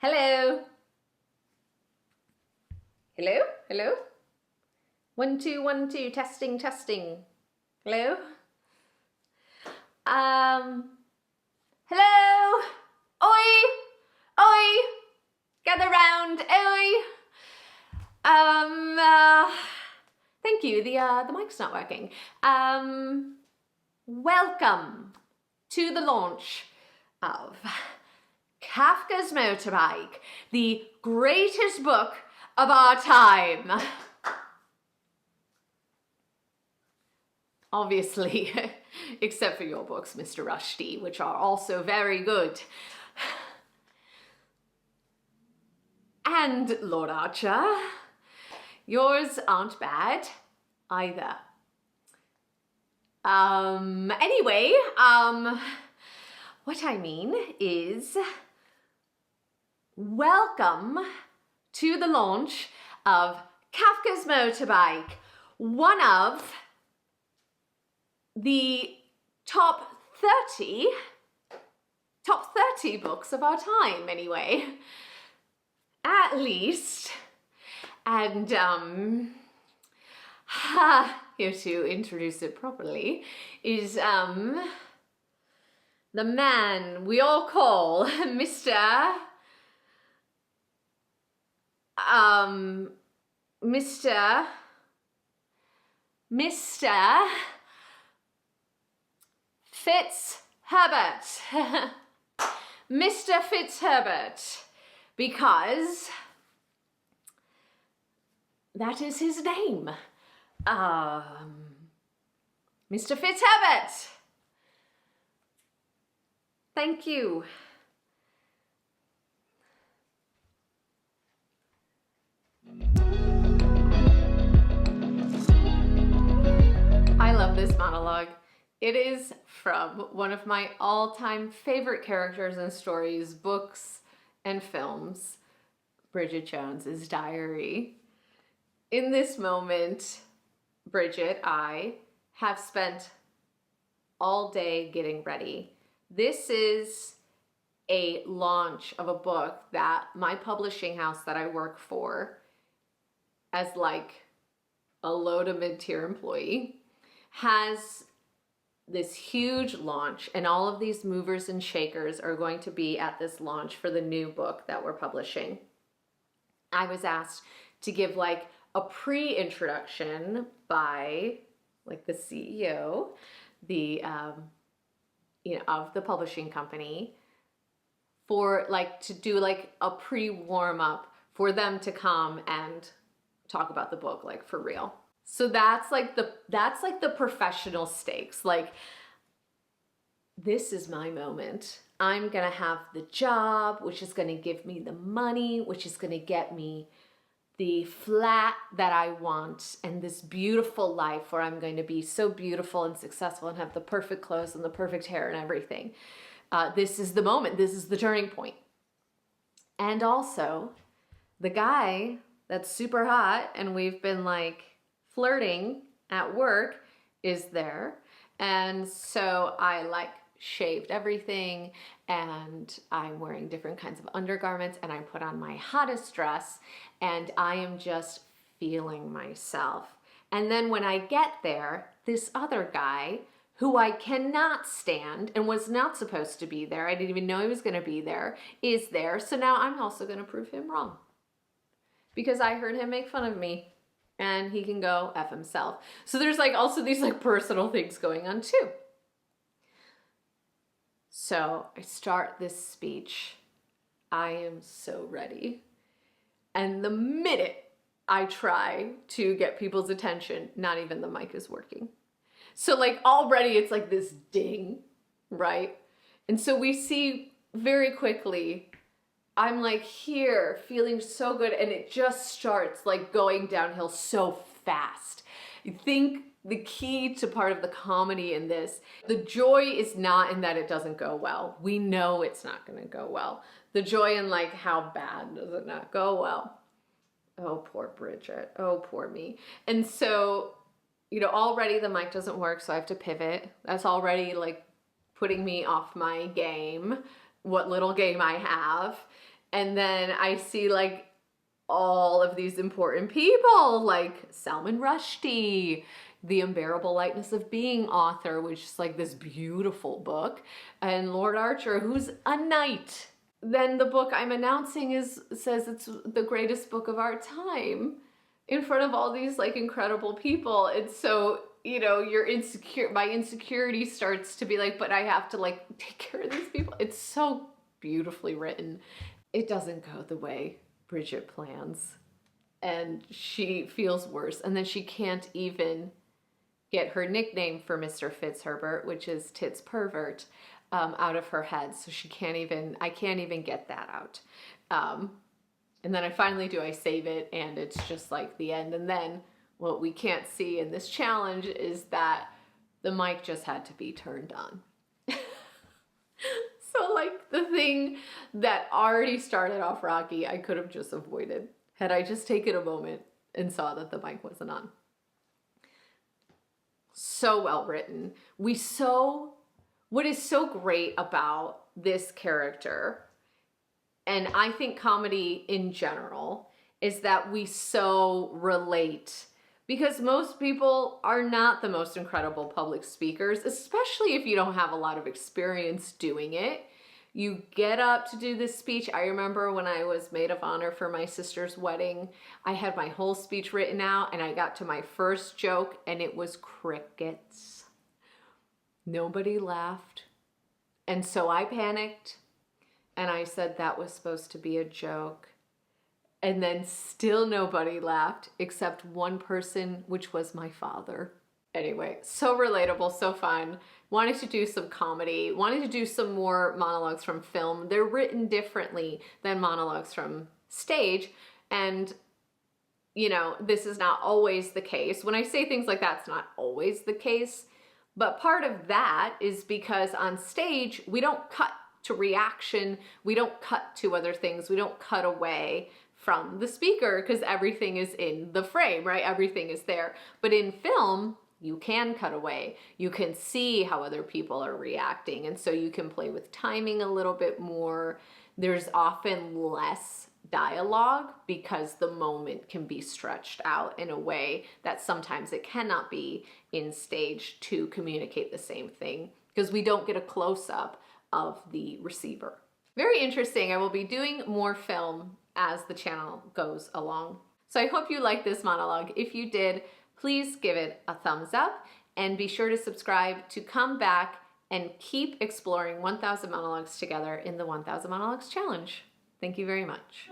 Hello? Hello? Hello? 1 2 1 2 testing testing. Hello? Hello? Oi! Oi! Gather round. Oi! Thank you. The mic's not working. Welcome to the launch of Kafka's Motorbike, the greatest book of our time. Obviously, except for your books, Mr. Rushdie, which are also very good. And Lord Archer, yours aren't bad either. Anyway, what I mean is, welcome to the launch of Kafka's Motorbike, one of the top 30 books of our time, anyway. At least. And here to introduce it properly is the man we all call Mr. Fitzherbert. Mr. Fitzherbert, because that is his name. Mr. Fitzherbert. Thank you. I love this monologue. It is from one of my all-time favorite characters in stories, books, and films, Bridget Jones's diary. In this moment, Bridget, I have spent all day getting ready. This is a launch of a book that my publishing house that I work for, as like a low to mid-tier employee, has this huge launch, and all of these movers and shakers are going to be at this launch for the new book that we're publishing. I was asked to give like a pre-introduction by like the CEO, of the publishing company, for like to do like a pre-warm-up for them to come and talk about the book like for real. So that's like the professional stakes. Like, this is my moment. I'm gonna have the job, which is gonna give me the money, which is gonna get me the flat that I want, and this beautiful life where I'm going to be so beautiful and successful and have the perfect clothes and the perfect hair and everything. This is the moment. This is the turning point. And also, the guy that's super hot and we've been like flirting at work is there. And so I like shaved everything, and I'm wearing different kinds of undergarments, and I put on my hottest dress, and I am just feeling myself. And then when I get there, this other guy who I cannot stand and was not supposed to be there, I didn't even know he was going to be there, is there. So now I'm also going to prove him wrong, because I heard him make fun of me, and he can go F himself. So there's like also these like personal things going on too. So I start this speech. I am so ready. And the minute I try to get people's attention, not even the mic is working. So like already it's like this ding, right? And so we see very quickly, I'm like here feeling so good, and it just starts like going downhill so fast. You think the key to part of the comedy in this, the joy is not in that it doesn't go well. We know it's not going to go well. The joy in like, how bad does it not go well? Oh, poor Bridget. Oh, poor me. And so, already the mic doesn't work, so I have to pivot. That's already like putting me off my game, what little game I have. And then I see like all of these important people like Salman Rushdie, The Unbearable Lightness of Being author, which is like this beautiful book, and Lord Archer, who's a knight. Then the book I'm announcing says it's the greatest book of our time in front of all these like incredible people. And so, you know, my insecurity starts to be like, but I have to like take care of these people. It's so beautifully written. It doesn't go the way Bridget plans, and she feels worse. And then she can't even get her nickname for Mr. Fitzherbert, which is Tits Pervert, out of her head. So I can't even get that out. And then I finally do, I save it, and it's just like the end. And then what we can't see in this challenge is that the mic just had to be turned on. So like the thing that already started off rocky, I could have just avoided had I just taken a moment and saw that the mic wasn't on. So well written. What is so great about this character, and I think comedy in general, is that we so relate, because most people are not the most incredible public speakers, especially if you don't have a lot of experience doing it. You get up to do this speech. I remember when I was maid of honor for my sister's wedding, I had my whole speech written out, and I got to my first joke and it was crickets. Nobody laughed. And so I panicked and I said that was supposed to be a joke. And then still nobody laughed except one person, which was my father. Anyway, so relatable, so fun. Wanted to do some comedy, wanted to do some more monologues from film. They're written differently than monologues from stage. And, you know, this is not always the case. When I say things like that, it's not always the case. But part of that is because on stage, we don't cut to reaction. We don't cut to other things. We don't cut away from the speaker because everything is in the frame, right? Everything is there. But in film, you can cut away. You can see how other people are reacting. And so you can play with timing a little bit more. There's often less dialogue because the moment can be stretched out in a way that sometimes it cannot be in stage to communicate the same thing because we don't get a close-up of the receiver. Very interesting. I will be doing more film as the channel goes along. So I hope you liked this monologue. If you did, please give it a thumbs up and be sure to subscribe to come back and keep exploring 1000 monologues together in the 1000 monologues challenge. Thank you very much.